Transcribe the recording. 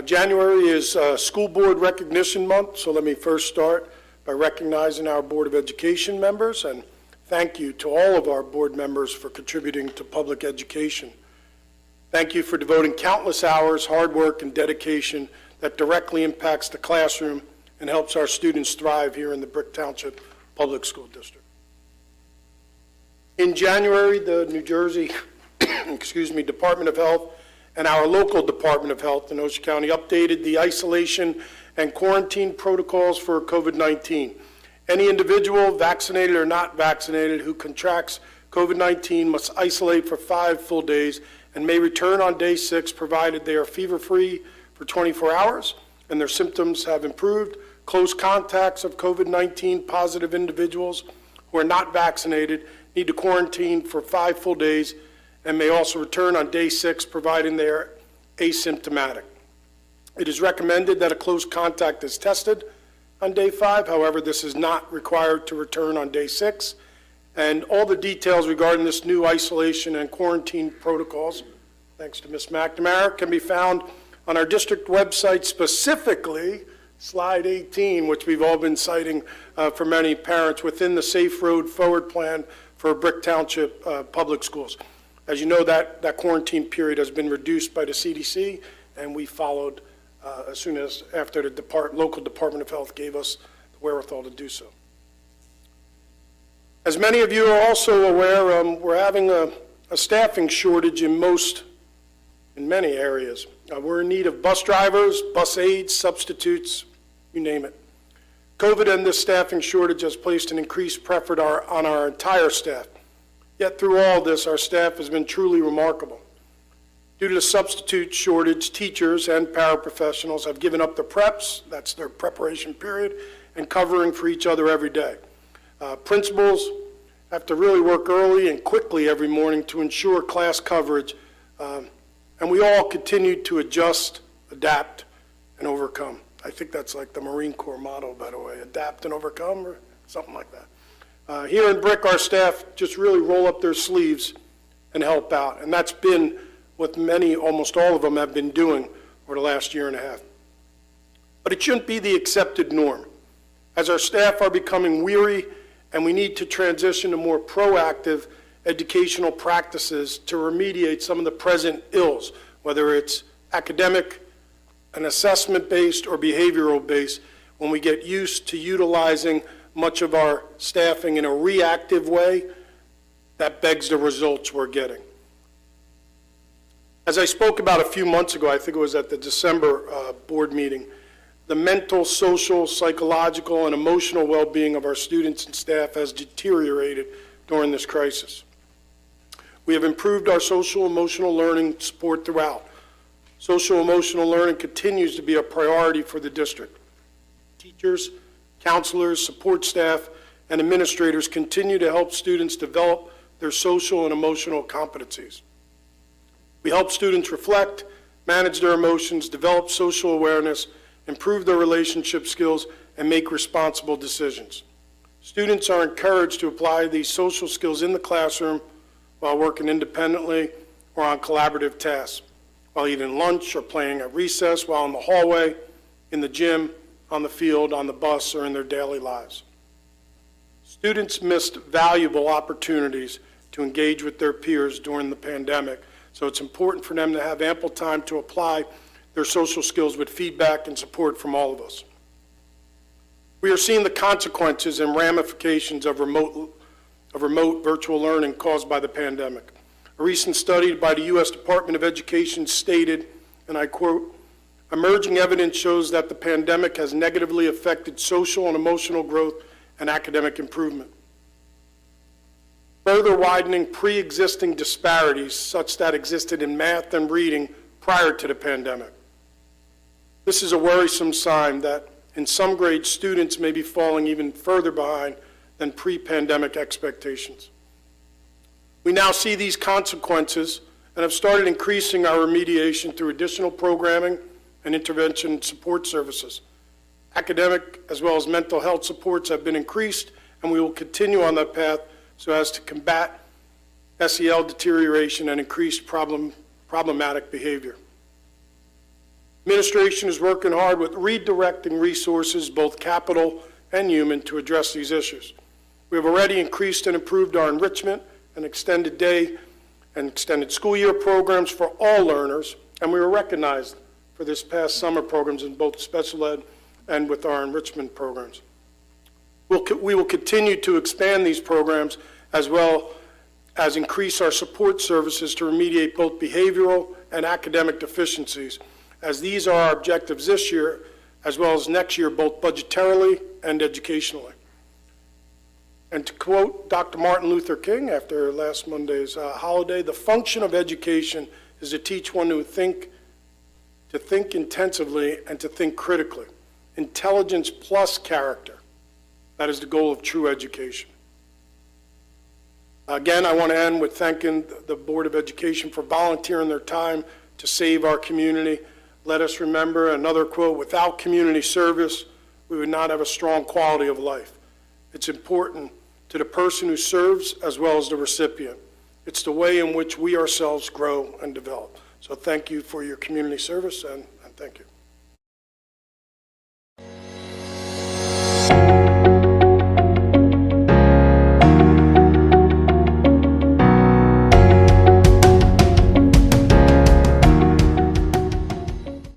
January is School Board Recognition Month, so let me first start by recognizing our Board of Education members, and thank you to all of our board members for contributing to public education. Thank you for devoting countless hours, hard work, and dedication that directly impacts the classroom and helps our students thrive here in the Brick Township Public School District. In January, the New Jersey Department of Health and our local Department of Health in Ocean County updated the isolation and quarantine protocols for COVID-19. Any individual, vaccinated or not vaccinated, who contracts COVID-19 must isolate for 5 full days and may return on day 6 provided they are fever-free for 24 hours and their symptoms have improved. Close contacts of COVID-19 positive individuals who are not vaccinated need to quarantine for 5 full days and may also return on day 6 providing they are asymptomatic. It is recommended that a close contact is tested on day 5. However, this is not required to return on day 6. And all the details regarding this new isolation and quarantine protocols, thanks to Ms. McNamara, can be found on our district website, specifically slide 18, which we've all been citing for many parents, within the Safe Road Forward plan for Brick Township Public Schools. As you know, that quarantine period has been reduced by the CDC, and we followed as soon as after the local Department of Health gave us the wherewithal to do so. As many of you are also aware, we're having a staffing shortage in many areas. We're in need of bus drivers, bus aides, substitutes, you name it. COVID and this staffing shortage has placed an increased pressure on our entire staff. Yet through all this, our staff has been truly remarkable. Due to the substitute shortage, teachers and paraprofessionals have given up their preps, that's their preparation period, and covering for each other every day. Principals have to really work early and quickly every morning to ensure class coverage, and we all continue to adjust, adapt, and overcome. I think that's like the Marine Corps motto, by the way, adapt and overcome, or something like that. Here in Brick, our staff just really roll up their sleeves and help out, and that's been what almost all of them have been doing over the last year and a half. But it shouldn't be the accepted norm. As our staff are becoming weary and we need to transition to more proactive educational practices to remediate some of the present ills, whether it's academic, an assessment-based, or behavioral-based, when we get used to utilizing much of our staffing in a reactive way, that begs the results we're getting. As I spoke about a few months ago, I think it was at the December board meeting, the mental, social, psychological, and emotional well-being of our students and staff has deteriorated during this crisis. We have improved our social emotional learning support throughout. Social emotional learning continues to be a priority for the district. Teachers, counselors, support staff, and administrators continue to help students develop their social and emotional competencies. We help students reflect, manage their emotions, develop social awareness, improve their relationship skills, and make responsible decisions. Students are encouraged to apply these social skills in the classroom while working independently or on collaborative tasks, while eating lunch or playing at recess, while in the hallway, in the gym, on the field, on the bus, or in their daily lives. Students missed valuable opportunities to engage with their peers during the pandemic, so it's important for them to have ample time to apply their social skills with feedback and support from all of us. We are seeing the consequences and ramifications of remote virtual learning caused by the pandemic. A recent study by the U.S. Department of Education stated, and I quote, "Emerging evidence shows that the pandemic has negatively affected social and emotional growth and academic improvement, further widening pre-existing disparities such that existed in math and reading prior to the pandemic. This is a worrisome sign that in some grades students may be falling even further behind than pre-pandemic expectations. We now see these consequences and have started increasing our remediation through additional programming and intervention support services. Academic as well as mental health supports have been increased, and we will continue on that path so as to combat SEL deterioration and increased problematic behavior. Administration is working hard with redirecting resources, both capital and human, to address these issues. We have already increased and improved our enrichment and extended day and extended school year programs for all learners, and we were recognized for this past summer programs in both special ed and with our enrichment programs. We will continue to expand these programs as well as increase our support services to remediate both behavioral and academic deficiencies, as these are our objectives this year as well as next year, both budgetarily and educationally. And to quote Dr. Martin Luther King after last Monday's holiday, the function of education is to teach one to think intensively and to think critically. Intelligence plus character. That is the goal of true education. Again, I want to end with thanking the Board of Education for volunteering their time to save our community. Let us remember another quote, without community service, we would not have a strong quality of life. It's important to the person who serves as well as the recipient. It's the way in which we ourselves grow and develop. So thank you for your community service, and thank you.